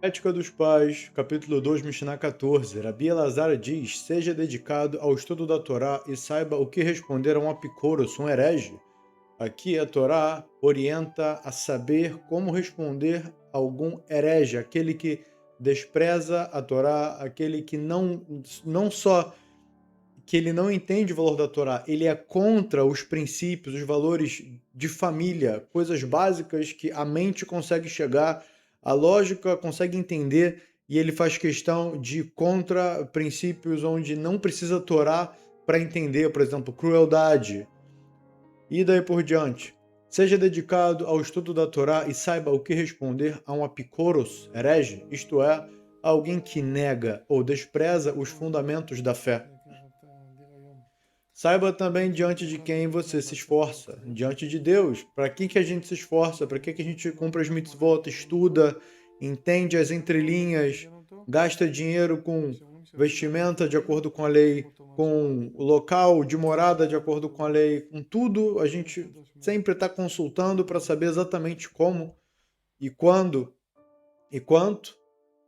Ética dos Pais, capítulo 2, Mishnah 14. Rabi Elazar diz: seja dedicado ao estudo da Torá e saiba o que responder a um apicoros, um herege. Aqui a Torá orienta a saber como responder a algum herege, aquele que despreza a Torá, aquele que não só que ele não entende o valor da Torá, ele é contra os princípios, os valores de família, coisas básicas que a mente consegue chegar, a lógica consegue entender, e ele faz questão de ir contra princípios onde não precisa Torá para entender, por exemplo, crueldade, e daí por diante. Seja dedicado ao estudo da Torá e saiba o que responder a um apicoros, herege, isto é, alguém que nega ou despreza os fundamentos da fé. Saiba também diante de quem você se esforça, diante de Deus. Para que a gente se esforça? Para que a gente cumpre as mitzvot, estuda, entende as entrelinhas, gasta dinheiro com vestimenta de acordo com a lei, com o local de morada de acordo com a lei, com tudo a gente sempre está consultando para saber exatamente como e quando e quanto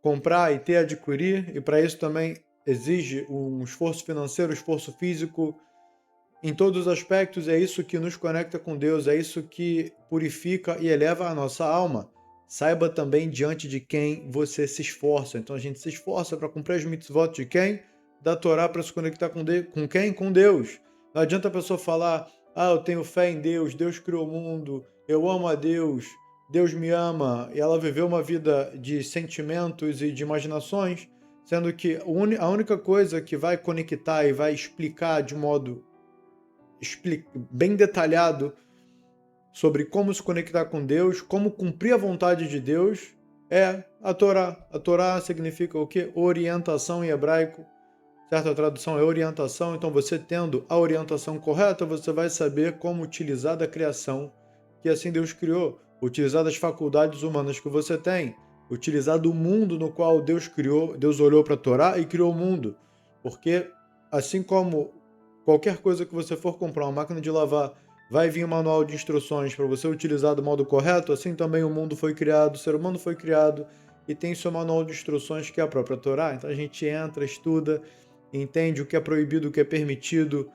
comprar e ter, adquirir, e para isso também exige um esforço financeiro, esforço físico, em todos os aspectos. É isso que nos conecta com Deus, é isso que purifica e eleva a nossa alma. Saiba também diante de quem você se esforça. Então a gente se esforça para cumprir as mitzvot de quem? Da Torá, para se conectar com quem? Com Deus. Não adianta a pessoa falar: eu tenho fé em Deus, Deus criou o mundo, eu amo a Deus, Deus me ama, e ela viveu uma vida de sentimentos e de imaginações, sendo que a única coisa que vai conectar e vai explicar de modo bem detalhado sobre como se conectar com Deus, como cumprir a vontade de Deus, é a Torá. A Torá significa o quê? Orientação em hebraico. Certa tradução é orientação. Então, você tendo a orientação correta, você vai saber como utilizar da criação que assim Deus criou, utilizar das faculdades humanas que você tem, utilizar do mundo no qual Deus criou. Deus olhou para a Torá e criou o mundo. Porque assim como qualquer coisa que você for comprar, uma máquina de lavar, vai vir um manual de instruções para você utilizar do modo correto, assim também o mundo foi criado, o ser humano foi criado e tem seu manual de instruções, que é a própria Torá. Então a gente entra, estuda, entende o que é proibido, o que é permitido,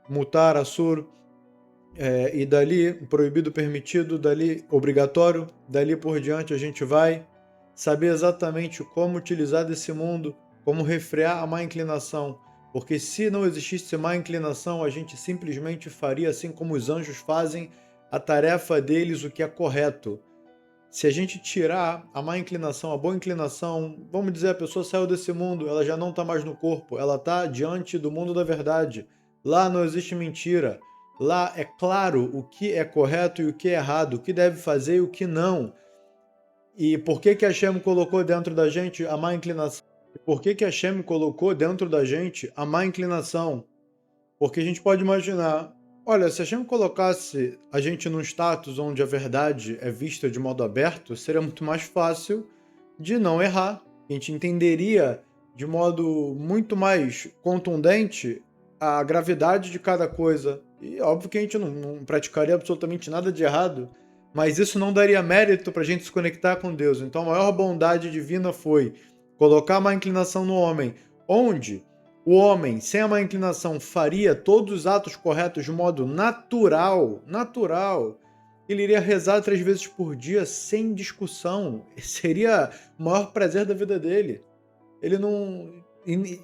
mutar, assur, e dali, proibido, permitido, dali, obrigatório, dali por diante a gente vai saber exatamente como utilizar desse mundo, como refrear a má inclinação, porque se não existisse má inclinação, a gente simplesmente faria assim como os anjos fazem, a tarefa deles, o que é correto. Se a gente tirar a má inclinação, a boa inclinação, vamos dizer, a pessoa saiu desse mundo, ela já não está mais no corpo, ela está diante do mundo da verdade. Lá não existe mentira. Lá é claro o que é correto e o que é errado, o que deve fazer e o que não. E por que que Hashem colocou dentro da gente a má inclinação? E por que que Hashem colocou dentro da gente a má inclinação? Porque a gente pode imaginar, olha, se a gente colocasse a gente num status onde a verdade é vista de modo aberto, seria muito mais fácil de não errar. A gente entenderia de modo muito mais contundente a gravidade de cada coisa. E óbvio que a gente não praticaria absolutamente nada de errado, mas isso não daria mérito para a gente se conectar com Deus. Então a maior bondade divina foi colocar uma inclinação no homem, onde o homem, sem a má inclinação, faria todos os atos corretos de modo natural. Ele iria rezar 3 vezes por dia sem discussão. Seria o maior prazer da vida dele. Ele não. Em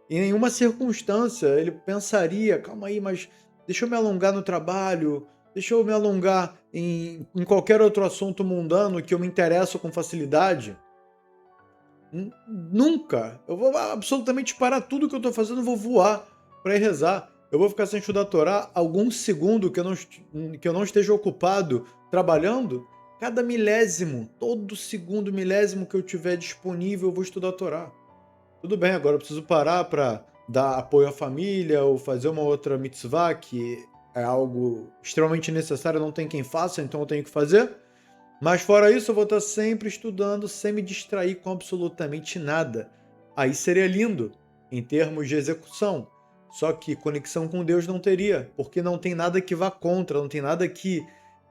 nenhuma circunstância ele pensaria: calma aí, mas deixa eu me alongar no trabalho, deixa eu me alongar em qualquer outro assunto mundano que eu me interesso com facilidade. Nunca. Eu vou absolutamente parar tudo que eu tô fazendo, eu vou voar para ir rezar. Eu vou ficar sem estudar a Torá algum segundo que eu não esteja ocupado trabalhando. Cada milésimo, todo segundo milésimo que eu tiver disponível, eu vou estudar a Torá. Tudo bem, agora eu preciso parar para dar apoio à família ou fazer uma outra mitzvah, que é algo extremamente necessário, não tem quem faça, então eu tenho que fazer. Mas fora isso, eu vou estar sempre estudando, sem me distrair com absolutamente nada. Aí seria lindo, em termos de execução. Só que conexão com Deus não teria, porque não tem nada que vá contra, não tem nada que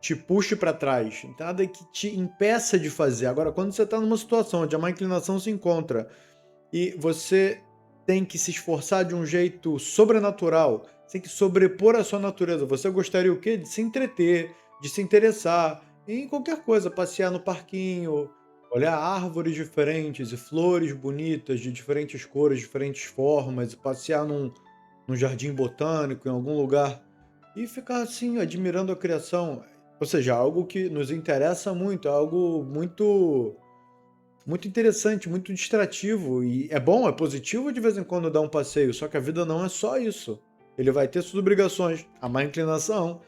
te puxe para trás, nada que te impeça de fazer. Agora, quando você está numa situação onde a má inclinação se encontra e você tem que se esforçar de um jeito sobrenatural, você tem que sobrepor a sua natureza. Você gostaria o quê? De se entreter, de se interessar em qualquer coisa, passear no parquinho, olhar árvores diferentes e flores bonitas de diferentes cores, diferentes formas, e passear num jardim botânico, em algum lugar, e ficar assim, admirando a criação. Ou seja, algo que nos interessa muito, algo muito interessante, muito distrativo. E é bom, é positivo de vez em quando dar um passeio, só que a vida não é só isso. Ele vai ter suas obrigações. A má inclinação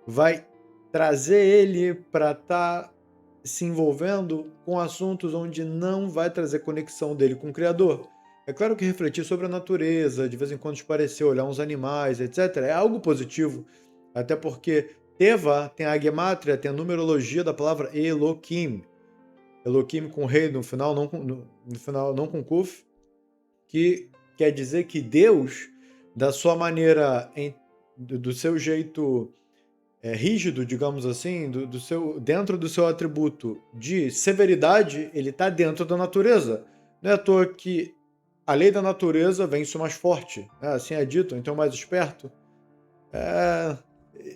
vai trazer ele para estar se envolvendo com assuntos onde não vai trazer conexão dele com o Criador. É claro que refletir sobre a natureza, de vez em quando esparecer, olhar uns animais, etc., é algo positivo. Até porque Teva tem a gemátria, tem a numerologia da palavra Elohim. Elohim com rei no final, não com, no final, não com Kuf, que quer dizer que Deus, da sua maneira, do seu jeito rígido, digamos assim, dentro do seu atributo de severidade, ele está dentro da natureza. Não é à toa que a lei da natureza vence o mais forte, né? Assim é dito, então o mais esperto. É,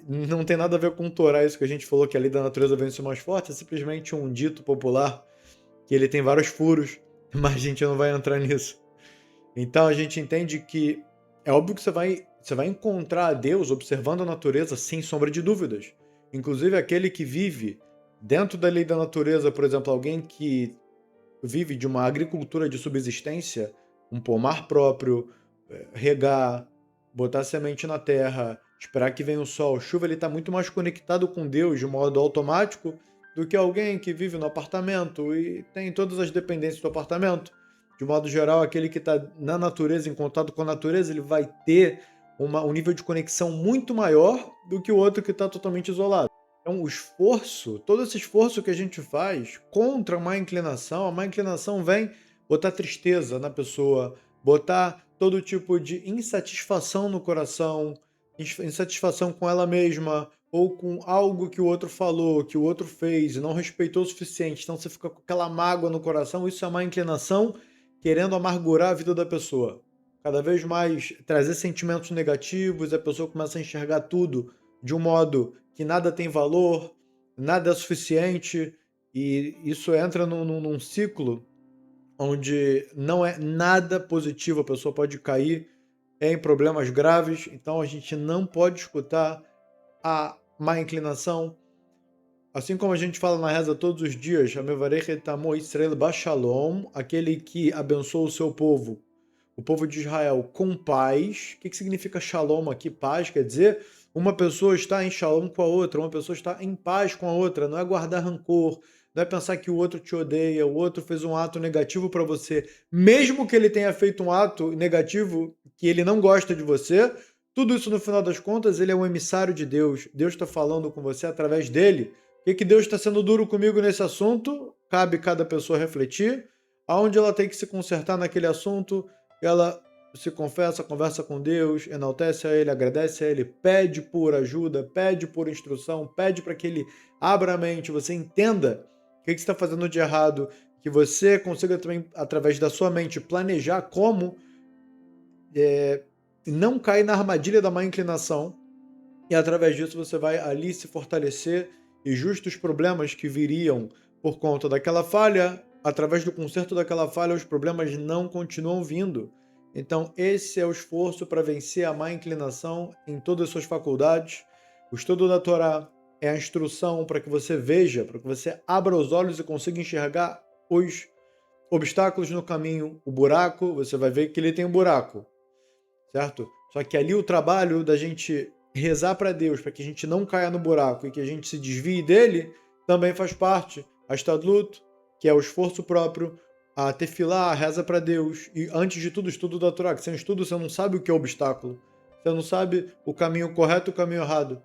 não tem nada a ver com Torá isso que a gente falou, que a lei da natureza vence o mais forte, é simplesmente um dito popular, que ele tem vários furos, mas a gente não vai entrar nisso. Então a gente entende que é óbvio que você vai encontrar Deus observando a natureza sem sombra de dúvidas. Inclusive aquele que vive dentro da lei da natureza, por exemplo, alguém que vive de uma agricultura de subsistência, um pomar próprio, regar, botar semente na terra, esperar que venha o sol, chuva, ele está muito mais conectado com Deus de modo automático do que alguém que vive no apartamento e tem todas as dependências do apartamento. De modo geral, aquele que está na natureza, em contato com a natureza, ele vai ter um nível de conexão muito maior do que o outro que está totalmente isolado. Então, o esforço, todo esse esforço que a gente faz contra a má inclinação vem botar tristeza na pessoa, botar todo tipo de insatisfação no coração, insatisfação com ela mesma, ou com algo que o outro falou, que o outro fez e não respeitou o suficiente. Então, você fica com aquela mágoa no coração, isso é má inclinação querendo amargurar a vida da pessoa. Cada vez mais trazer sentimentos negativos, a pessoa começa a enxergar tudo de um modo que nada tem valor, nada é suficiente, e isso entra num ciclo onde não é nada positivo, a pessoa pode cair em problemas graves, então a gente não pode escutar a má inclinação. Assim como a gente fala na reza todos os dias, Hamevarech et amo Israel bashalom, aquele que abençoa o seu povo, o povo de Israel, com paz. O que significa shalom aqui? Paz quer dizer uma pessoa está em shalom com a outra, uma pessoa está em paz com a outra, não é guardar rancor, não é pensar que o outro te odeia, o outro fez um ato negativo para você, mesmo que ele tenha feito um ato negativo que ele não gosta de você, tudo isso no final das contas, ele é um emissário de Deus, Deus está falando com você através dele. O que Deus está sendo duro comigo nesse assunto? Cabe cada pessoa refletir, aonde ela tem que se consertar naquele assunto, ela se confessa, conversa com Deus, enaltece a Ele, agradece a Ele, pede por ajuda, pede por instrução, pede para que Ele abra a mente, você entenda o que você está fazendo de errado, que você consiga também, através da sua mente, planejar como não cair na armadilha da má inclinação, e através disso você vai ali se fortalecer e justos problemas que viriam por conta daquela falha, através do conserto daquela falha, os problemas não continuam vindo. Então, esse é o esforço para vencer a má inclinação em todas as suas faculdades. O estudo da Torá é a instrução para que você veja, para que você abra os olhos e consiga enxergar os obstáculos no caminho, o buraco, você vai ver que ele tem um buraco, certo? Só que ali o trabalho da gente rezar para Deus, para que a gente não caia no buraco e que a gente se desvie dele, também faz parte. A Stadlut, que é o esforço próprio, a Tefilá, a reza para Deus, e antes de tudo, o estudo da Torá, que sem estudo você não sabe o que é obstáculo, você não sabe o caminho correto e o caminho errado.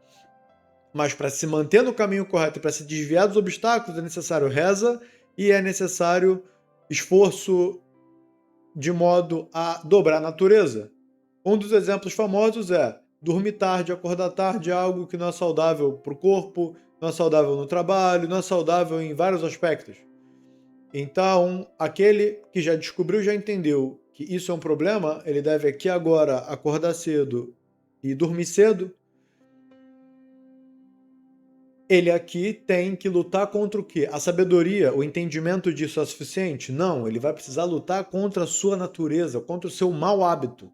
Mas para se manter no caminho correto e para se desviar dos obstáculos é necessário reza e é necessário esforço de modo a dobrar a natureza. Um dos exemplos famosos é dormir tarde, acordar tarde é algo que não é saudável para o corpo, não é saudável no trabalho, não é saudável em vários aspectos. Então, aquele que já descobriu, já entendeu que isso é um problema, ele deve aqui agora acordar cedo e dormir cedo. Ele aqui tem que lutar contra o quê? A sabedoria, o entendimento disso é suficiente? Não, ele vai precisar lutar contra a sua natureza, contra o seu mau hábito.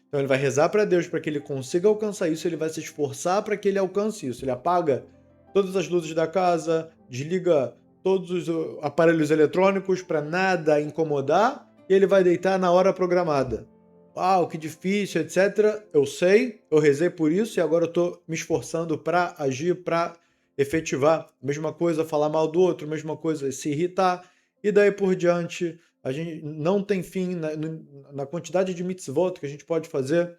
Então ele vai rezar para Deus para que ele consiga alcançar isso, ele vai se esforçar para que ele alcance isso. Ele apaga todas as luzes da casa, desliga todos os aparelhos eletrônicos para nada incomodar e ele vai deitar na hora programada. Uau, que difícil, etc. Eu sei, eu rezei por isso e agora eu estou me esforçando para agir, para efetivar. Mesma coisa, falar mal do outro, mesma coisa, se irritar e daí por diante. A gente não tem fim na quantidade de mitzvot que a gente pode fazer.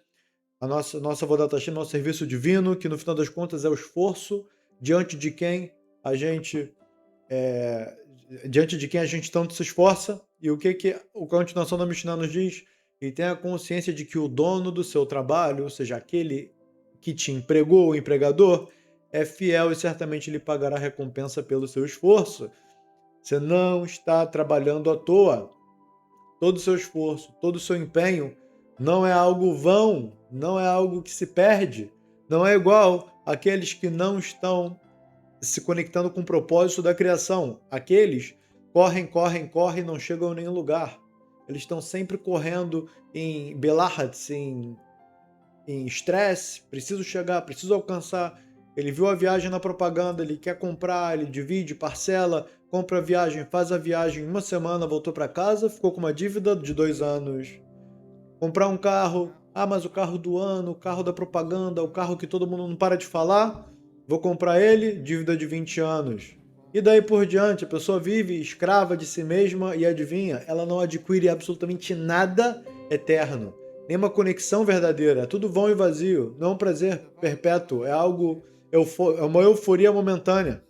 A nossa Avodat Hashem, nosso serviço divino, que no final das contas é o esforço diante de quem a gente tanto se esforça. E o que a continuação da Mishnah nos diz? E tenha consciência de que o dono do seu trabalho, ou seja, aquele que te empregou, o empregador, é fiel e certamente lhe pagará recompensa pelo seu esforço. Você não está trabalhando à toa. Todo o seu esforço, todo o seu empenho não é algo vão, não é algo que se perde. Não é igual àqueles que não estão se conectando com o propósito da criação. Aqueles correm, não chegam a nenhum lugar. Eles estão sempre correndo em belahats, em estresse, preciso chegar, preciso alcançar. Ele viu a viagem na propaganda, ele quer comprar, ele divide, parcela, compra a viagem, faz a viagem, em uma semana voltou para casa, ficou com uma dívida de 2 anos. Comprar um carro, mas o carro do ano, o carro da propaganda, o carro que todo mundo não para de falar, vou comprar ele, dívida de 20 anos. E daí por diante, a pessoa vive escrava de si mesma e adivinha, ela não adquire absolutamente nada eterno. Nenhuma conexão verdadeira, é tudo vão e vazio, não é um prazer perpétuo, é uma euforia momentânea.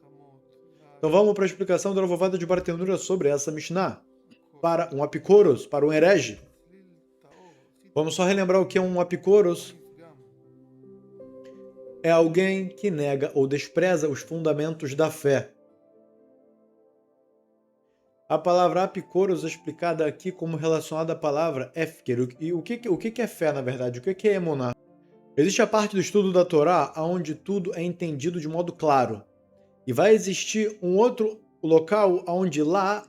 Então vamos para a explicação da Ravovada de Bartenura sobre essa Mishnah. Para um apicoros, para um herege. Vamos só relembrar o que é um apicoros. É alguém que nega ou despreza os fundamentos da fé. A palavra apicoros é explicada aqui como relacionada à palavra efker. E o que é fé, na verdade? O que é emuná? Existe a parte do estudo da Torá onde tudo é entendido de modo claro. E vai existir um outro local onde lá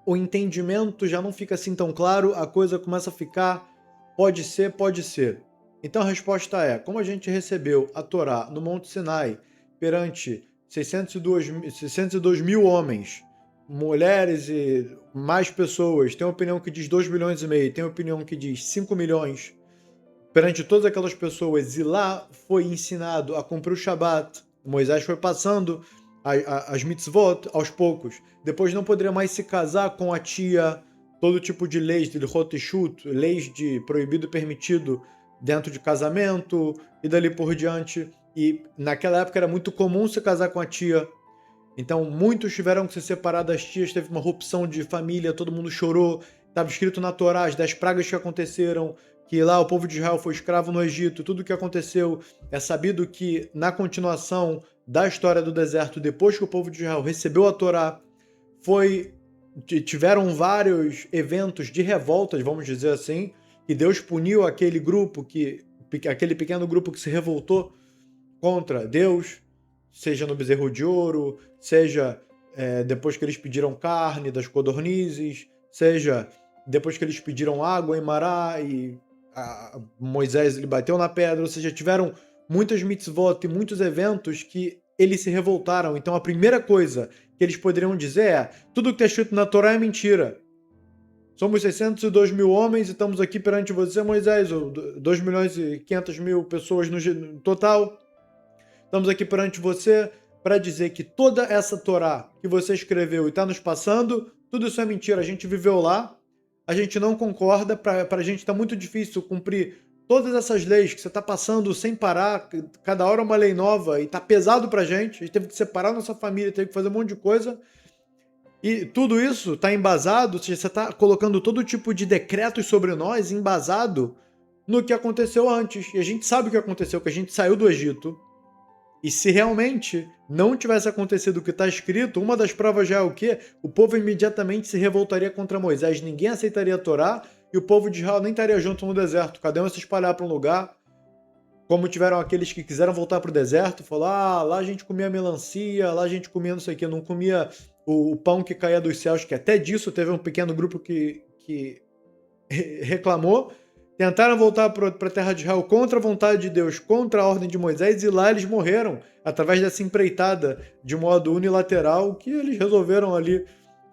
o entendimento já não fica assim tão claro, a coisa começa a ficar pode ser, pode ser. Então a resposta é, como a gente recebeu a Torá no Monte Sinai perante 602 mil homens, mulheres e mais pessoas, tem opinião que diz 2,5 bilhões, tem opinião que diz 5 milhões, perante todas aquelas pessoas, e lá foi ensinado a cumprir o Shabat. Moisés foi passando as mitzvot aos poucos. Depois não poderia mais se casar com a tia, todo tipo de leis de Hilchot Ishut, leis de proibido e permitido dentro de casamento e dali por diante. E naquela época era muito comum se casar com a tia. Então muitos tiveram que se separar das tias, teve uma rupção de família, todo mundo chorou. Estava escrito na Torá as 10 pragas que aconteceram, que lá o povo de Israel foi escravo no Egito, tudo o que aconteceu. É sabido que na continuação da história do deserto, depois que o povo de Israel recebeu a Torá, tiveram vários eventos de revoltas, vamos dizer assim, que Deus puniu aquele pequeno grupo que se revoltou contra Deus, seja no bezerro de ouro, seja depois que eles pediram carne das codornizes, seja depois que eles pediram água em Mará e Moisés ele bateu na pedra, ou seja, tiveram muitas mitzvot e muitos eventos que eles se revoltaram. Então a primeira coisa que eles poderiam dizer é: tudo que está escrito na Torá é mentira. Somos 602 mil homens e estamos aqui perante você, Moisés, 2 milhões e 500 mil pessoas no total. Estamos aqui perante você para dizer que toda essa Torá que você escreveu e está nos passando, tudo isso é mentira. A gente viveu lá, a gente não concorda, para a gente está muito difícil cumprir todas essas leis que você está passando sem parar, cada hora uma lei nova, e está pesado para a gente teve que separar nossa família, teve que fazer um monte de coisa, e tudo isso está embasado, ou seja, você está colocando todo tipo de decretos sobre nós, embasado no que aconteceu antes, e a gente sabe o que aconteceu, que a gente saiu do Egito, E se realmente não tivesse acontecido o que está escrito, uma das provas já é o quê? O povo imediatamente se revoltaria contra Moisés, ninguém aceitaria a Torá e o povo de Israel nem estaria junto no deserto, cada um ia se espalhar para um lugar, como tiveram aqueles que quiseram voltar para o deserto, falar, lá a gente comia melancia, lá a gente comia não sei o que, não comia o pão que caía dos céus, que até disso teve um pequeno grupo que reclamou, tentaram voltar para a terra de Israel contra a vontade de Deus, contra a ordem de Moisés, e lá eles morreram, através dessa empreitada de modo unilateral, que eles resolveram ali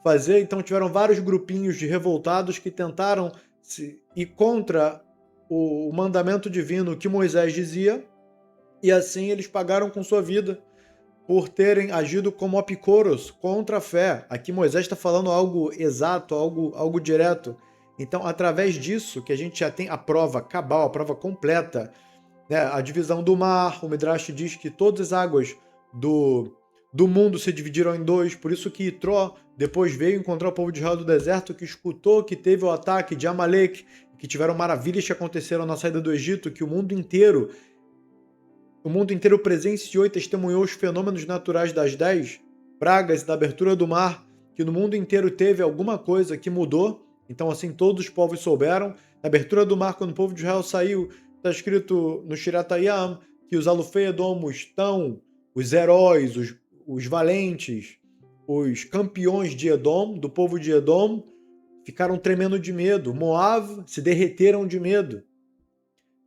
fazer. Então tiveram vários grupinhos de revoltados que tentaram ir contra o mandamento divino que Moisés dizia, e assim eles pagaram com sua vida por terem agido como apicoros contra a fé. Aqui Moisés está falando algo exato, algo direto. Então, através disso, que a gente já tem a prova cabal, a prova completa, né? A divisão do mar, o Midrash diz que todas as águas do mundo se dividiram em dois, por isso que Itró depois veio encontrar o povo de Israel do deserto, que escutou que teve o ataque de Amalek, que tiveram maravilhas que aconteceram na saída do Egito, que o mundo inteiro presenciou e testemunhou os fenômenos naturais das 10 pragas e da abertura do mar, que no mundo inteiro teve alguma coisa que mudou. Então, assim, todos os povos souberam. Na abertura do mar, quando o povo de Israel saiu, está escrito no Shirat Hayam que os Alufei-Edomos estão, os heróis, os valentes, os campeões de Edom, do povo de Edom, ficaram tremendo de medo. Moab se derreteram de medo,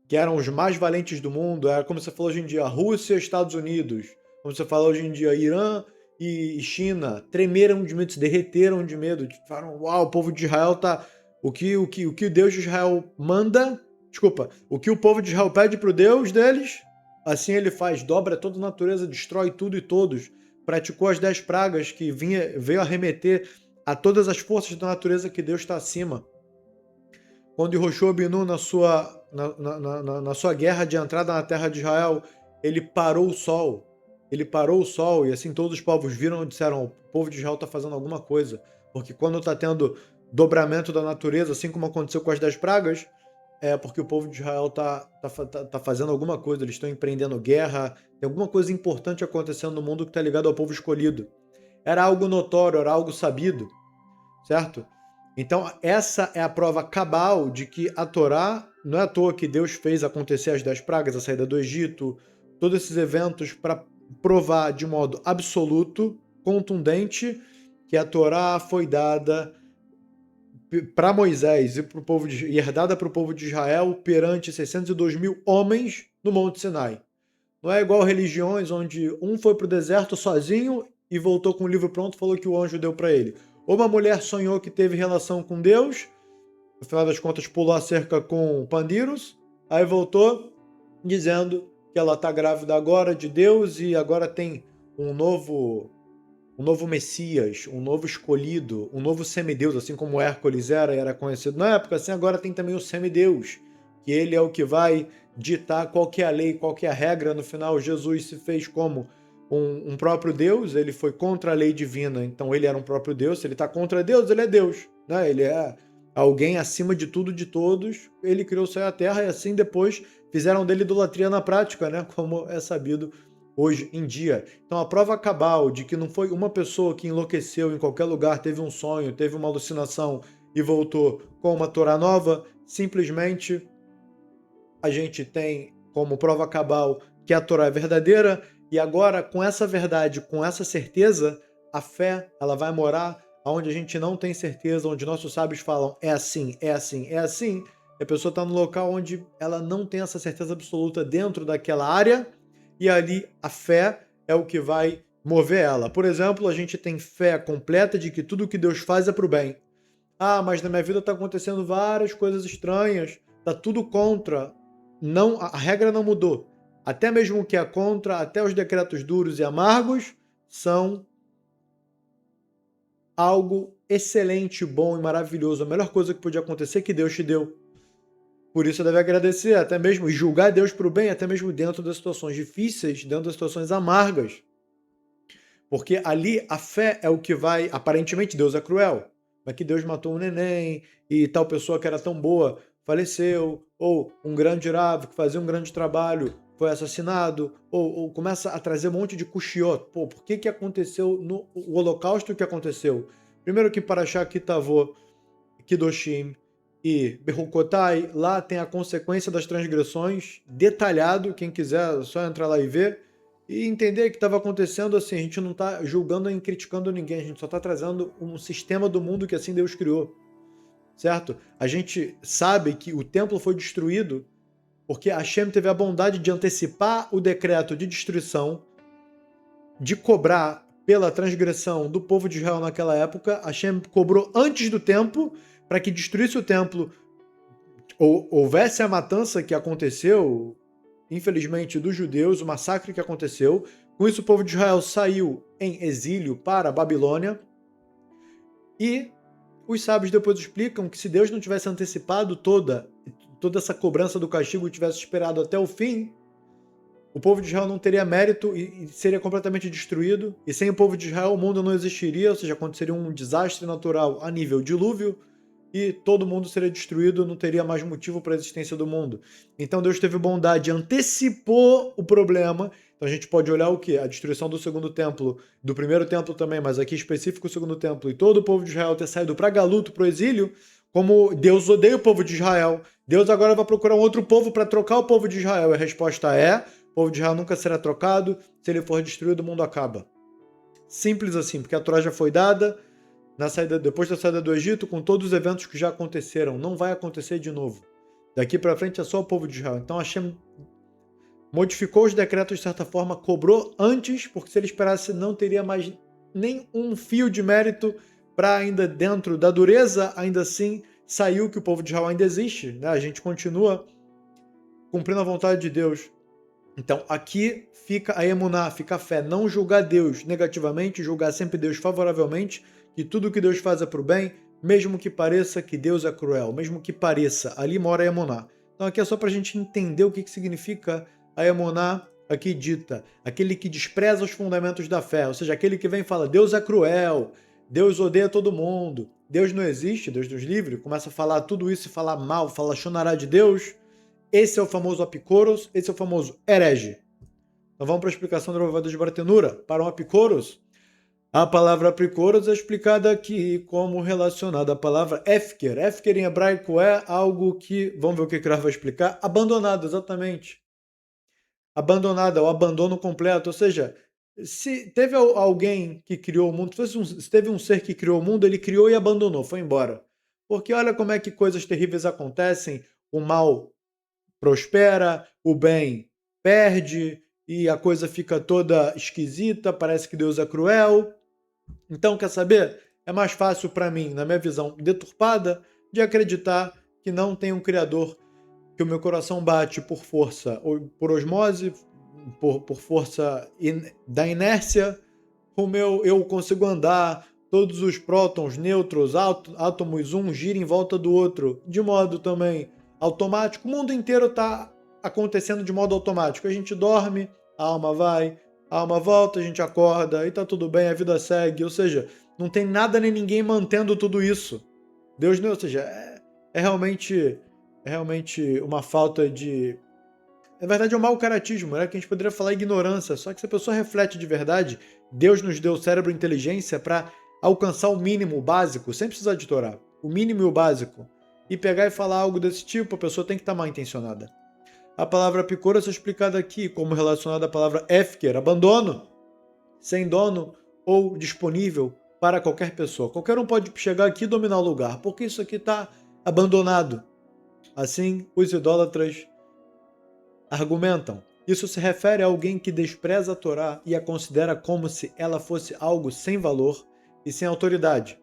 que eram os mais valentes do mundo. Era como você falou hoje em dia, Rússia e Estados Unidos. Como você fala hoje em dia, Irã e China tremeram de medo, se derreteram de medo. Falaram, uau, o povo de Israel tá... O que o Deus de Israel manda... Desculpa, o que o povo de Israel pede pro Deus deles, assim ele faz, dobra toda a natureza, destrói tudo e todos. Praticou as 10 pragas que veio arremeter a todas as forças da natureza que Deus está acima. Quando Yehoshua Benu, na sua guerra de entrada na terra de Israel, ele parou o sol. Ele parou o sol e assim todos os povos viram e disseram, o povo de Israel está fazendo alguma coisa. Porque quando está tendo dobramento da natureza, assim como aconteceu com as 10 pragas, é porque o povo de Israel está fazendo alguma coisa, eles estão empreendendo guerra, tem alguma coisa importante acontecendo no mundo que está ligado ao povo escolhido. Era algo notório, era algo sabido, certo? Então, essa é a prova cabal de que a Torá, não é à toa que Deus fez acontecer as 10 pragas, a saída do Egito, todos esses eventos para provar de modo absoluto, contundente, que a Torá foi dada para Moisés e herdada para o povo de Israel perante 602 mil homens no Monte Sinai. Não é igual religiões onde um foi para o deserto sozinho e voltou com o livro pronto e falou que o anjo deu para ele. Ou uma mulher sonhou que teve relação com Deus, no final das contas pulou a cerca com Pandiros, aí voltou dizendo que ela está grávida agora de Deus e agora tem um novo Messias, um novo escolhido, um novo semideus, assim como Hércules era conhecido na época, assim agora tem também o semideus, que ele é o que vai ditar qual que é a lei, qual que é a regra. No final, Jesus se fez como um próprio Deus, ele foi contra a lei divina, então ele era um próprio Deus. Se ele está contra Deus, ele é Deus, né? Ele é alguém acima de tudo, de todos. Ele criou o céu e a terra e assim depois fizeram dele idolatria na prática, né? Como é sabido hoje em dia. Então a prova cabal de que não foi uma pessoa que enlouqueceu em qualquer lugar, teve um sonho, teve uma alucinação e voltou com uma Torá nova, simplesmente a gente tem como prova cabal que a Torá é verdadeira, e agora com essa verdade, com essa certeza, a fé ela vai morar onde a gente não tem certeza, onde nossos sábios falam é assim, é assim, é assim, e a pessoa está no local onde ela não tem essa certeza absoluta dentro daquela área, e ali a fé é o que vai mover ela. Por exemplo, a gente tem fé completa de que tudo que Deus faz é para o bem. Ah, mas na minha vida está acontecendo várias coisas estranhas, está tudo contra. Não, a regra não mudou. Até mesmo o que é contra, até os decretos duros e amargos, são algo excelente, bom e maravilhoso. A melhor coisa que podia acontecer que Deus te deu. Por isso, você deve agradecer, até mesmo, e julgar Deus para o bem, até mesmo dentro das situações difíceis, dentro das situações amargas. Porque ali a fé é o que vai... Aparentemente, Deus é cruel. Mas que Deus matou um neném, e tal pessoa que era tão boa faleceu, ou um grande Rav que fazia um grande trabalho foi assassinado, ou começa a trazer um monte de Kushiot. Pô, por que aconteceu o Holocausto que aconteceu? Primeiro que Parashá Kitavot, Kedoshim e Berukotai, lá tem a consequência das transgressões, detalhado, quem quiser é só entrar lá e ver, e entender que estava acontecendo assim, a gente não está julgando nem criticando ninguém, a gente só está trazendo um sistema do mundo que assim Deus criou, certo? A gente sabe que o templo foi destruído porque Hashem teve a bondade de antecipar o decreto de destruição, de cobrar pela transgressão do povo de Israel naquela época. Hashem cobrou antes do tempo para que destruísse o templo, ou houvesse a matança que aconteceu, infelizmente, dos judeus, o massacre que aconteceu. Com isso, o povo de Israel saiu em exílio para a Babilônia. E os sábios depois explicam que se Deus não tivesse antecipado toda essa cobrança do castigo e tivesse esperado até o fim, o povo de Israel não teria mérito e seria completamente destruído. E sem o povo de Israel, o mundo não existiria, ou seja, aconteceria um desastre natural a nível dilúvio e todo mundo seria destruído, não teria mais motivo para a existência do mundo. Então Deus teve bondade, antecipou o problema. Então a gente pode olhar o quê? A destruição do segundo templo, do primeiro templo também, mas aqui específico o segundo templo, e todo o povo de Israel ter saído para Galuto, para o exílio, como Deus odeia o povo de Israel. Deus agora vai procurar um outro povo para trocar o povo de Israel. E a resposta é: o povo de Israel nunca será trocado, se ele for destruído, o mundo acaba. Simples assim, porque a Torá já foi dada, depois da saída do Egito, com todos os eventos que já aconteceram. Não vai acontecer de novo. Daqui para frente é só o povo de Israel. Então Hashem modificou os decretos de certa forma, cobrou antes, porque se ele esperasse não teria mais nem um fio de mérito para ainda dentro da dureza, ainda assim saiu que o povo de Israel ainda existe, né? A gente continua cumprindo a vontade de Deus. Então aqui fica a emuná, fica a fé, não julgar Deus negativamente, julgar sempre Deus favoravelmente, que tudo que Deus faz é para o bem, mesmo que pareça que Deus é cruel, mesmo que pareça, ali mora a emuná. Então aqui é só para a gente entender o que significa a emuná aqui dita, aquele que despreza os fundamentos da fé, ou seja, aquele que vem e fala, Deus é cruel, Deus odeia todo mundo, Deus não existe, Deus nos livre, começa a falar tudo isso e falar mal, fala xonará de Deus. Esse é o famoso apicoros, esse é o famoso herege. Então vamos para a explicação da Ravada de Bartenura. Para um apicoros, a palavra apicoros é explicada aqui como relacionada à palavra efker. Efker em hebraico é algo que, vamos ver o que o Rav vai explicar, abandonado, exatamente. Abandonada, o abandono completo, ou seja, se teve alguém que criou o mundo, se teve um ser que criou o mundo, ele criou e abandonou, foi embora. Porque olha como é que coisas terríveis acontecem, o mal prospera, o bem perde e a coisa fica toda esquisita, parece que Deus é cruel. Então, quer saber? É mais fácil para mim, na minha visão deturpada, de acreditar que não tem um Criador, que o meu coração bate por força, ou por osmose, por força da inércia, eu consigo andar, todos os prótons, nêutrons, átomos, um gira em volta do outro, de modo também automático. O mundo inteiro está acontecendo de modo automático. A gente dorme, a alma vai, a alma volta, a gente acorda, e tá tudo bem, a vida segue. Ou seja, não tem nada nem ninguém mantendo tudo isso. Deus não, ou seja, é realmente uma falta de... Na verdade, é um mau caratismo, né? Que a gente poderia falar ignorância. Só que se a pessoa reflete de verdade, Deus nos deu cérebro e inteligência para alcançar o mínimo, o básico, sem precisar de Torá. O mínimo e o básico. E pegar e falar algo desse tipo, a pessoa tem que estar mal intencionada. A palavra picoros é explicada aqui como relacionada à palavra efker, abandono, sem dono ou disponível para qualquer pessoa. Qualquer um pode chegar aqui e dominar o lugar, porque isso aqui está abandonado. Assim, os idólatras argumentam. Isso se refere a alguém que despreza a Torá e a considera como se ela fosse algo sem valor e sem autoridade.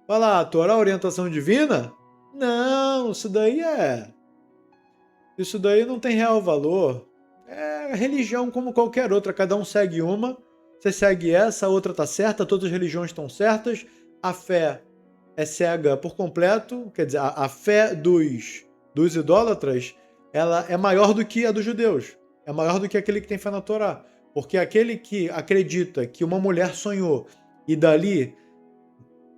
Fala, a Torá é orientação divina? Não, isso daí não tem real valor. É religião como qualquer outra, cada um segue uma. Você segue essa, a outra está certa, todas as religiões estão certas. A fé é cega por completo, quer dizer, a fé dos idólatras, ela é maior do que a dos judeus. É maior do que aquele que tem fé na Torá. Porque aquele que acredita que uma mulher sonhou e dali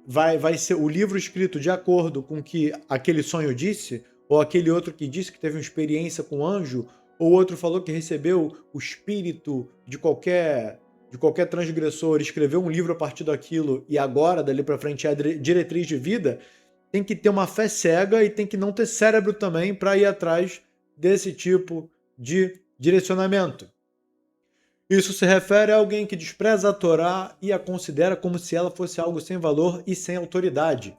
vai ser o livro escrito de acordo com o que aquele sonho disse, ou aquele outro que disse que teve uma experiência com um anjo, Ou outro falou que recebeu o espírito de qualquer transgressor, escreveu um livro a partir daquilo e agora, dali para frente, é a diretriz de vida. Tem que ter uma fé cega e tem que não ter cérebro também para ir atrás desse tipo de direcionamento. Isso se refere a alguém que despreza a Torá e a considera como se ela fosse algo sem valor e sem autoridade.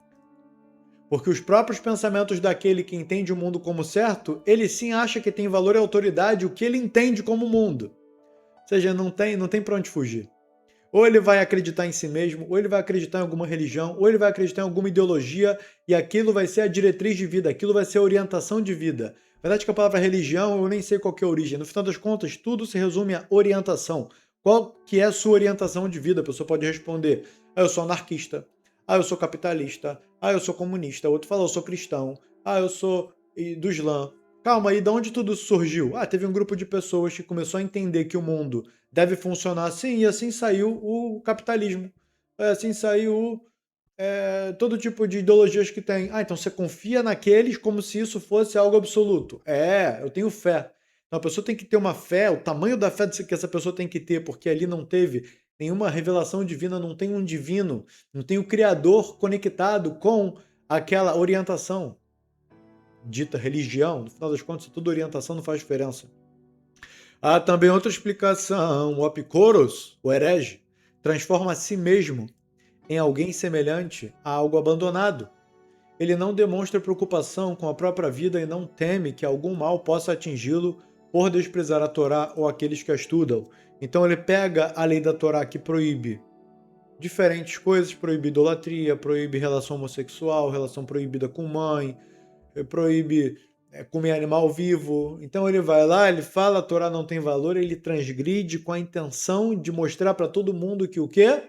Porque os próprios pensamentos daquele que entende o mundo como certo, ele sim acha que tem valor e autoridade o que ele entende como mundo. Ou seja, não tem para onde fugir. Ou ele vai acreditar em si mesmo, ou ele vai acreditar em alguma religião, ou ele vai acreditar em alguma ideologia, e aquilo vai ser a diretriz de vida, aquilo vai ser a orientação de vida. A verdade é que a palavra religião, eu nem sei qual que é a origem. No final das contas, tudo se resume a orientação. Qual que é a sua orientação de vida? A pessoa pode responder, eu sou anarquista, eu sou capitalista, eu sou comunista. Outro fala, eu sou cristão, eu sou do Islã. Calma aí, de onde tudo surgiu? Teve um grupo de pessoas que começou a entender que o mundo deve funcionar assim, e assim saiu o capitalismo. Assim saiu todo tipo de ideologias que tem. Então você confia naqueles como se isso fosse algo absoluto. Eu tenho fé. Então a pessoa tem que ter uma fé, o tamanho da fé que essa pessoa tem que ter, porque ali não teve nenhuma revelação divina, não tem um divino, não tem o Criador conectado com aquela orientação dita religião. No final das contas, toda orientação não faz diferença. Há também outra explicação. O Apicoros, o herege, transforma a si mesmo em alguém semelhante a algo abandonado. Ele não demonstra preocupação com a própria vida e não teme que algum mal possa atingi-lo por desprezar a Torá ou aqueles que a estudam. Então ele pega a lei da Torá que proíbe diferentes coisas, proíbe idolatria, proíbe relação homossexual, relação proibida com mãe, proíbe comer animal vivo. Então ele vai lá, ele fala, a Torá não tem valor, ele transgride com a intenção de mostrar para todo mundo que o quê?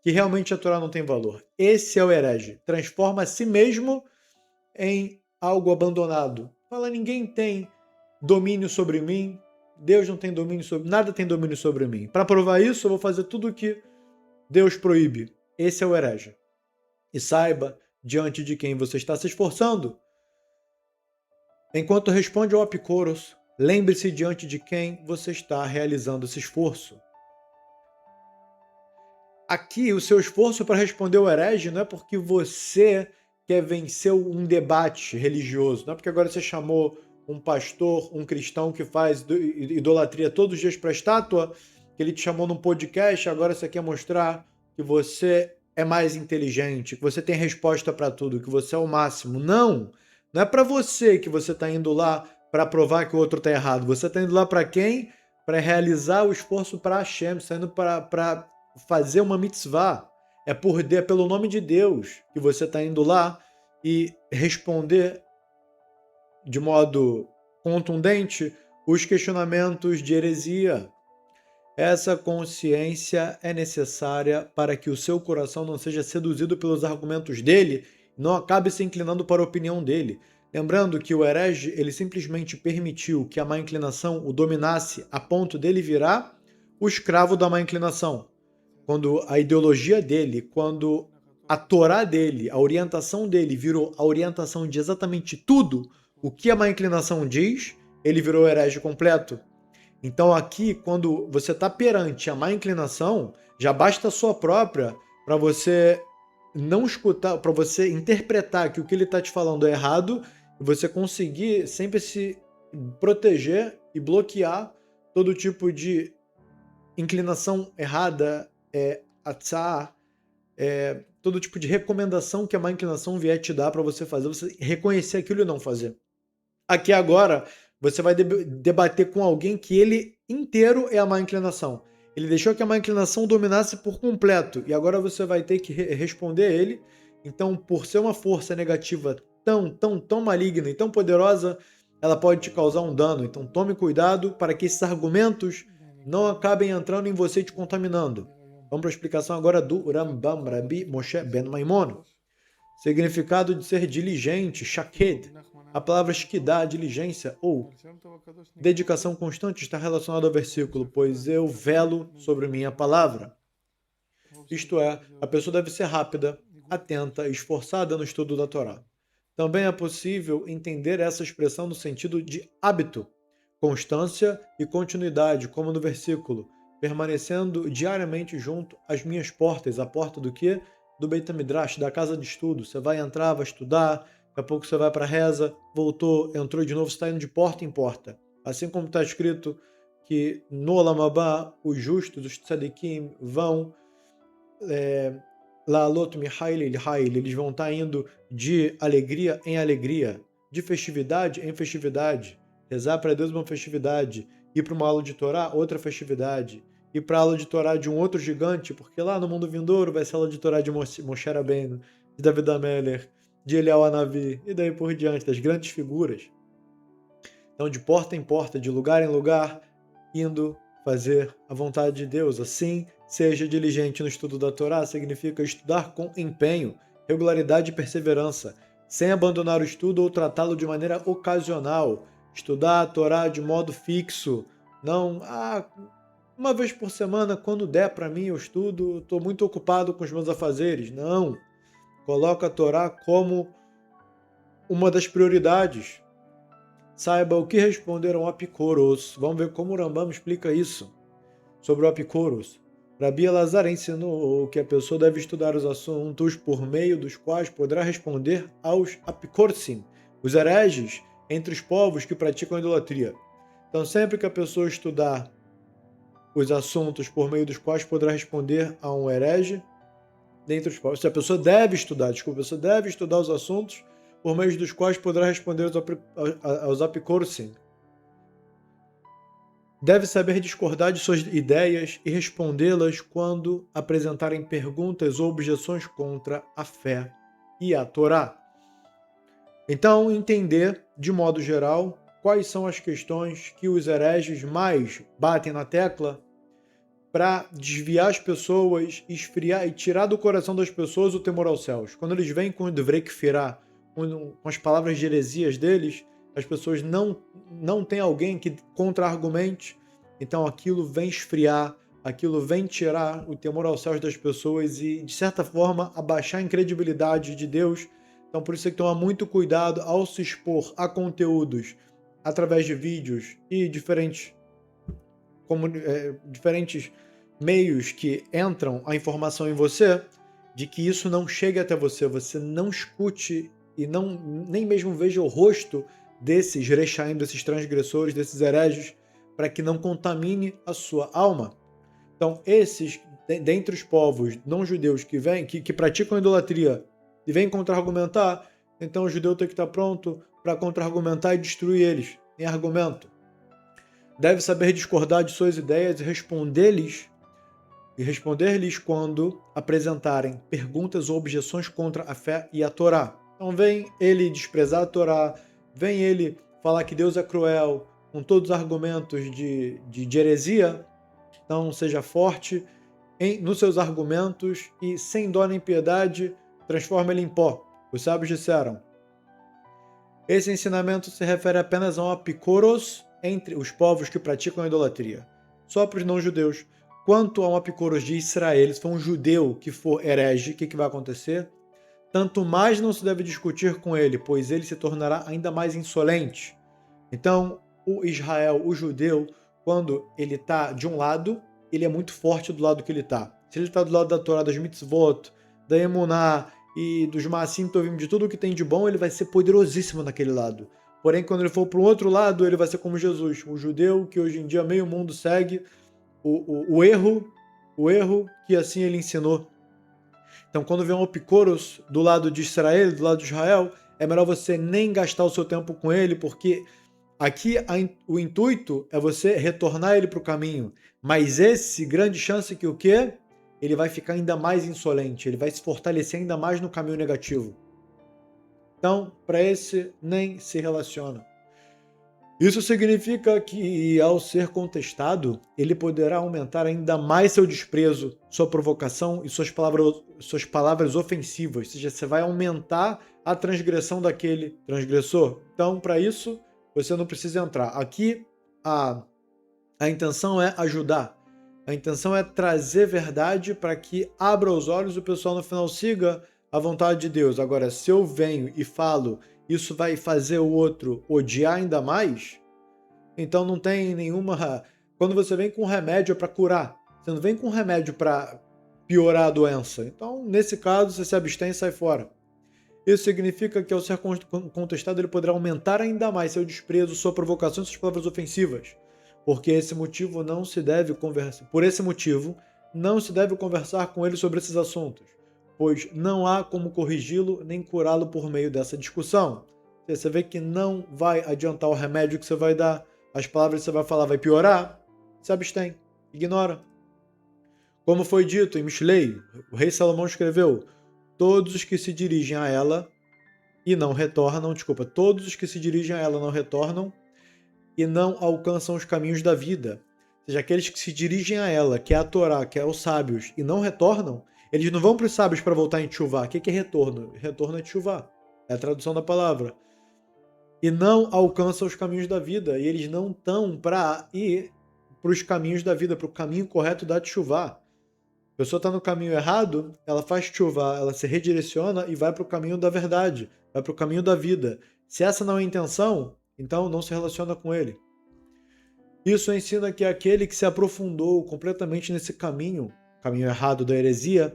Que realmente a Torá não tem valor. Esse é o herege. Transforma a si mesmo em algo abandonado. Fala, ninguém tem domínio sobre mim, Deus não tem domínio sobre... Nada tem domínio sobre mim. Para provar isso, eu vou fazer tudo o que Deus proíbe. Esse é o herege. E saiba diante de quem você está se esforçando. Enquanto responde ao Apicoros, lembre-se diante de quem você está realizando esse esforço. Aqui, o seu esforço para responder ao herege não é porque você quer vencer um debate religioso, não é porque agora você chamou um pastor, um cristão que faz idolatria todos os dias para a estátua, que ele te chamou num podcast, agora você quer mostrar que você é mais inteligente, que você tem resposta para tudo, que você é o máximo. Não! Não é para você que você está indo lá para provar que o outro está errado. Você está indo lá para quem? Para realizar o esforço para Hashem, está indo para fazer uma mitzvah. É pelo nome de Deus que você está indo lá e responder de modo contundente os questionamentos de heresia. Essa consciência é necessária para que o seu coração não seja seduzido pelos argumentos dele e não acabe se inclinando para a opinião dele. Lembrando que o herege, ele simplesmente permitiu que a má inclinação o dominasse a ponto dele virar o escravo da má inclinação. Quando a ideologia dele, quando a Torá dele, a orientação dele virou a orientação de exatamente tudo o que a má inclinação diz, ele virou herege completo. Então aqui, quando você está perante a má inclinação, já basta a sua própria para você não escutar, para você interpretar que o que ele está te falando é errado e você conseguir sempre se proteger e bloquear todo tipo de inclinação errada, atzá, todo tipo de recomendação que a má inclinação vier te dar para você fazer, você reconhecer aquilo e não fazer. Aqui agora, você vai debater com alguém que ele inteiro é a má inclinação. Ele deixou que a má inclinação dominasse por completo, e agora você vai ter que responder a ele. Então, por ser uma força negativa tão maligna e tão poderosa, ela pode te causar um dano. Então, tome cuidado para que esses argumentos não acabem entrando em você e te contaminando. Vamos para a explicação agora do Rambam Rabbi Moshe Ben Maimon. Significado de ser diligente, shaked. A palavra shkidá, diligência ou dedicação constante, está relacionada ao versículo, pois eu velo sobre minha palavra. Isto é, a pessoa deve ser rápida, atenta e esforçada no estudo da Torá. Também é possível entender essa expressão no sentido de hábito, constância e continuidade, como no versículo, permanecendo diariamente junto às minhas portas. A porta do quê? Do Beit HaMidrash, da casa de estudo. Você vai entrar, vai estudar, daqui a pouco você vai para a reza, voltou, entrou de novo, você está indo de porta em porta. Assim como está escrito que no Olam Haba, os justos, os tzadikim, vão La'alot mihail el hail, eles vão estar indo de alegria em alegria, de festividade em festividade. Rezar para Deus uma festividade, ir para uma aula de Torá, outra festividade, ir para a aula de Torá de um outro gigante, porque lá no mundo vindouro vai ser a aula de Torá de Moshe Rabbeinu, de David HaMelech, de Eliyahu Hanavi, e daí por diante, das grandes figuras. Então, de porta em porta, de lugar em lugar, indo fazer a vontade de Deus. Assim, seja diligente no estudo da Torá, significa estudar com empenho, regularidade e perseverança, sem abandonar o estudo ou tratá-lo de maneira ocasional. Estudar a Torá de modo fixo, não, uma vez por semana, quando der para mim eu estudo, estou muito ocupado com os meus afazeres. Não, coloca a Torá como uma das prioridades. Saiba o que responderam Apicoros. Vamos ver como o Rambam explica isso. Sobre o Apicoros. Rabi Elazar ensinou que a pessoa deve estudar os assuntos por meio dos quais poderá responder aos Apicorsim, os hereges entre os povos que praticam a idolatria. Então, sempre que a pessoa estudar os assuntos por meio dos quais poderá responder a um herege dentre os povos, a pessoa deve estudar os assuntos por meio dos quais poderá responder aos Apicorsim. Deve saber discordar de suas ideias e respondê-las quando apresentarem perguntas ou objeções contra a fé e a Torá. Então, entender, de modo geral, quais são as questões que os hereges mais batem na tecla para desviar as pessoas, esfriar e tirar do coração das pessoas o temor aos céus. Quando eles vêm com o Devrei Kfirá, com as palavras de heresias deles, as pessoas não têm alguém que contra-argumente, então aquilo vem esfriar, aquilo vem tirar o temor aos céus das pessoas e, de certa forma, abaixar a incredibilidade de Deus. Então, por isso tem que tomar muito cuidado ao se expor a conteúdos através de vídeos e diferentes meios que entram a informação em você, de que isso não chegue até você, você não escute e nem mesmo veja o rosto desses rechaim, desses transgressores, desses hereges, para que não contamine a sua alma. Então, esses, dentre os povos não-judeus que praticam idolatria e vêm contra-argumentar, então o judeu tem que estar pronto para contra-argumentar e destruir eles em argumento. Deve saber discordar de suas ideias e responder-lhes quando apresentarem perguntas ou objeções contra a fé e a Torá. Então vem ele desprezar a Torá, vem ele falar que Deus é cruel, com todos os argumentos de heresia. Então seja forte nos seus argumentos e sem dó nem piedade, transforma ele em pó. Os sábios disseram: esse ensinamento se refere apenas a um apicoros entre os povos que praticam a idolatria, só para os não-judeus. Quanto a um apicoros de Israel, se for um judeu que for herege, o que vai acontecer? Tanto mais não se deve discutir com ele, pois ele se tornará ainda mais insolente. Então, o Israel, o judeu, quando ele está de um lado, ele é muito forte do lado que ele está. Se ele está do lado da Torá, das mitzvot, da emuná e dos maasim tovim, de tudo que tem de bom, ele vai ser poderosíssimo naquele lado. Porém, quando ele for para o outro lado, ele vai ser como Jesus, o judeu que hoje em dia meio mundo segue o erro que assim ele ensinou. Então, quando vem um Apicoros do lado de Israel, do lado de Israel, é melhor você nem gastar o seu tempo com ele, porque aqui o intuito é você retornar ele para o caminho. Mas esse, grande chance que o quê? Ele vai ficar ainda mais insolente, ele vai se fortalecer ainda mais no caminho negativo. Então, para esse, nem se relaciona. Isso significa que, ao ser contestado, ele poderá aumentar ainda mais seu desprezo, sua provocação e suas palavras ofensivas. Ou seja, você vai aumentar a transgressão daquele transgressor. Então, para isso, você não precisa entrar. Aqui, a intenção é ajudar. A intenção é trazer verdade para que abra os olhos e o pessoal no final siga a vontade de Deus. Agora, se eu venho e falo, isso vai fazer o outro odiar ainda mais, Então não tem nenhuma... Quando você vem com remédio é para curar, você não vem com remédio para piorar a doença. Então, nesse caso, você se abstém e sai fora. Isso significa que, ao ser contestado, ele poderá aumentar ainda mais seu desprezo, sua provocação e suas palavras ofensivas. Por esse motivo, não se deve conversar com ele sobre esses assuntos, pois não há como corrigi-lo nem curá-lo por meio dessa discussão. Você vê que não vai adiantar o remédio que você vai dar, as palavras que você vai falar vai piorar, se abstém, ignora. Como foi dito em Mishlei, o rei Salomão escreveu: todos os que se dirigem a ela e não retornam, todos os que se dirigem a ela não retornam e não alcançam os caminhos da vida. Ou seja, aqueles que se dirigem a ela, que é a Torá, que é os sábios, e não retornam, eles não vão para os sábios para voltar em tchuvá. O que é retorno? Retorno é tchuvá. É a tradução da palavra. E não alcançam os caminhos da vida. E eles não estão para ir para os caminhos da vida, para o caminho correto da tchuvá. A pessoa está no caminho errado, ela faz tchuvá, ela se redireciona e vai para o caminho da verdade, vai para o caminho da vida. Se essa não é a intenção, então não se relaciona com ele. Isso ensina que aquele que se aprofundou completamente nesse caminho errado da heresia,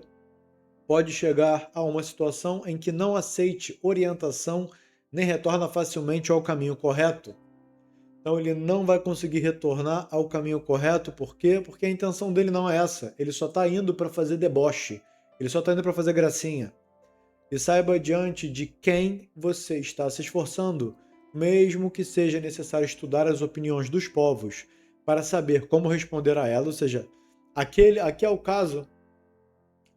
pode chegar a uma situação em que não aceite orientação nem retorna facilmente ao caminho correto. Então ele não vai conseguir retornar ao caminho correto, por quê? Porque a intenção dele não é essa. Ele só está indo para fazer deboche, ele só está indo para fazer gracinha. E saiba diante de quem você está se esforçando, mesmo que seja necessário estudar as opiniões dos povos para saber como responder a elas. Ou seja, aqui é o caso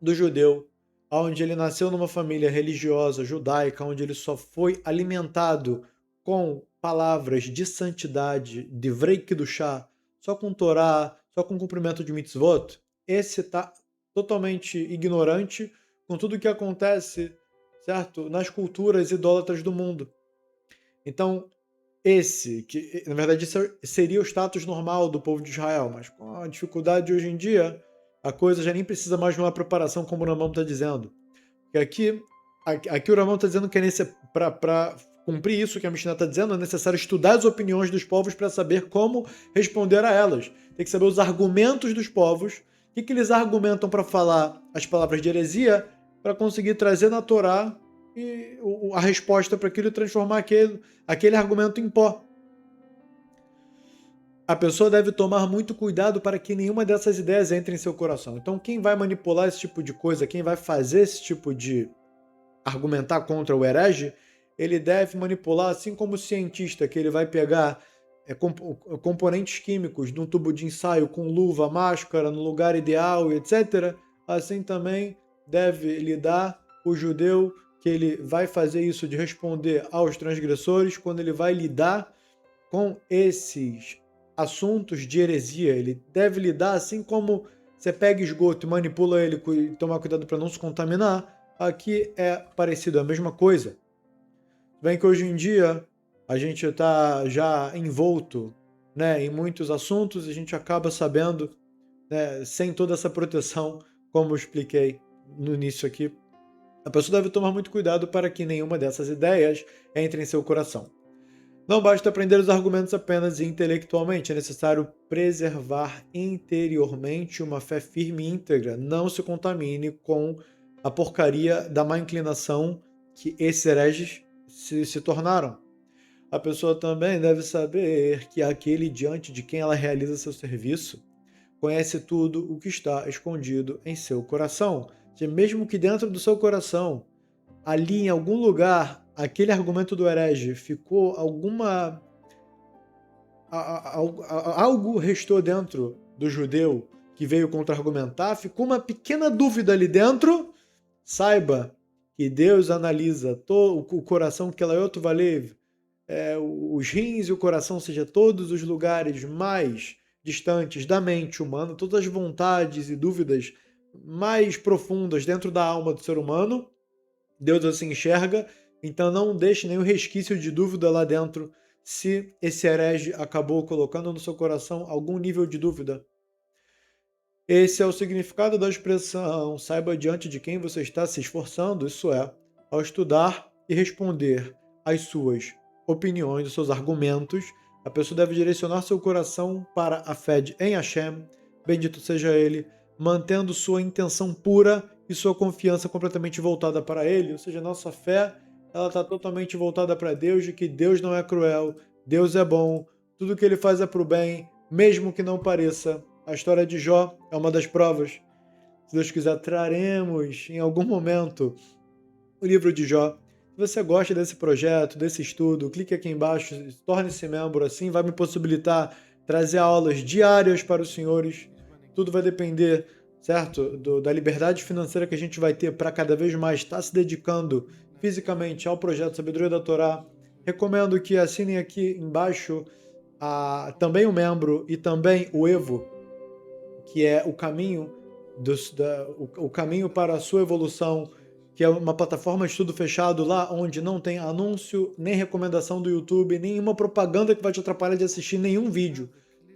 do judeu, onde ele nasceu numa família religiosa judaica, onde ele só foi alimentado com palavras de santidade, de Vrei Kedushá, só com Torá, só com cumprimento de mitzvot. Esse está totalmente ignorante com tudo o que acontece, certo, nas culturas idólatras do mundo. Então, que na verdade seria o status normal do povo de Israel, mas com a dificuldade de hoje em dia, a coisa já nem precisa mais de uma preparação, como o Rambam está dizendo. Porque aqui o Rambam está dizendo que para cumprir isso que a Mishnah está dizendo, é necessário estudar as opiniões dos povos para saber como responder a elas. Tem que saber os argumentos dos povos, o que eles argumentam para falar as palavras de heresia, para conseguir trazer na Torá e a resposta para aquilo e transformar aquele argumento em pó. A pessoa deve tomar muito cuidado para que nenhuma dessas ideias entre em seu coração. Então, quem vai manipular esse tipo de coisa, quem vai fazer esse tipo de argumentar contra o herege, ele deve manipular, assim como o cientista, que ele vai pegar componentes químicos de um tubo de ensaio com luva, máscara, no lugar ideal, etc. Assim também deve lidar o judeu, que ele vai fazer isso de responder aos transgressores quando ele vai lidar com esses assuntos de heresia. Ele deve lidar assim como você pega esgoto e manipula ele e tomar cuidado para não se contaminar. Aqui é parecido, é a mesma coisa. Bem que hoje em dia a gente está já envolto, né, em muitos assuntos e a gente acaba sabendo, né, sem toda essa proteção, como eu expliquei no início aqui. A pessoa deve tomar muito cuidado para que nenhuma dessas ideias entre em seu coração. Não basta aprender os argumentos apenas intelectualmente, é necessário preservar interiormente uma fé firme e íntegra. Não se contamine com a porcaria da má inclinação que esses hereges se tornaram. A pessoa também deve saber que aquele diante de quem ela realiza seu serviço conhece tudo o que está escondido em seu coração. Mesmo que dentro do seu coração, ali em algum lugar, aquele argumento do herege ficou algo restou dentro do judeu que veio contra-argumentar, ficou uma pequena dúvida ali dentro, saiba que Deus analisa o coração que ela é outro valev, os rins e o coração, ou seja, todos os lugares mais distantes da mente humana, todas as vontades e dúvidas mais profundas dentro da alma do ser humano, Deus assim enxerga. Então não deixe nenhum resquício de dúvida lá dentro, se esse herege acabou colocando no seu coração algum nível de dúvida. Esse é o significado da expressão saiba diante de quem você está se esforçando, isso é, ao estudar e responder às suas opiniões, aos seus argumentos, A pessoa deve direcionar seu coração para a fé em Hashem, bendito seja Ele, mantendo sua intenção pura e sua confiança completamente voltada para Ele, ou seja, nossa fé ela está totalmente voltada para Deus, de que Deus não é cruel, Deus é bom, tudo que Ele faz é para o bem, mesmo que não pareça. A história de Jó é uma das provas. Se Deus quiser, traremos em algum momento o livro de Jó. Se você gosta desse projeto, desse estudo, clique aqui embaixo, torne-se membro, assim vai me possibilitar trazer aulas diárias para os senhores. Tudo vai depender, certo, da liberdade financeira que a gente vai ter para cada vez mais estar se dedicando fisicamente ao projeto Sabedoria da Torá. Recomendo que assinem aqui embaixo também o membro e também o Evo, que é o caminho, o caminho para a sua evolução, que é uma plataforma de estudo fechado lá, onde não tem anúncio, nem recomendação do YouTube, nenhuma propaganda que vai te atrapalhar de assistir nenhum vídeo.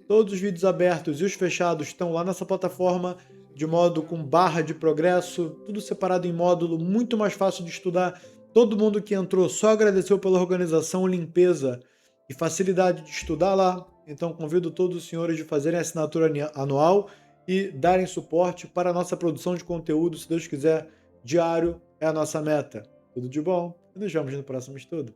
Todos os vídeos abertos e os fechados estão lá nessa plataforma, de modo com barra de progresso, tudo separado em módulo, muito mais fácil de estudar. Todo mundo que entrou só agradeceu pela organização, limpeza e facilidade de estudar lá. Então convido todos os senhores de fazerem a assinatura anual e darem suporte para a nossa produção de conteúdo, se Deus quiser, diário é a nossa meta. Tudo de bom e nos vemos no próximo estudo.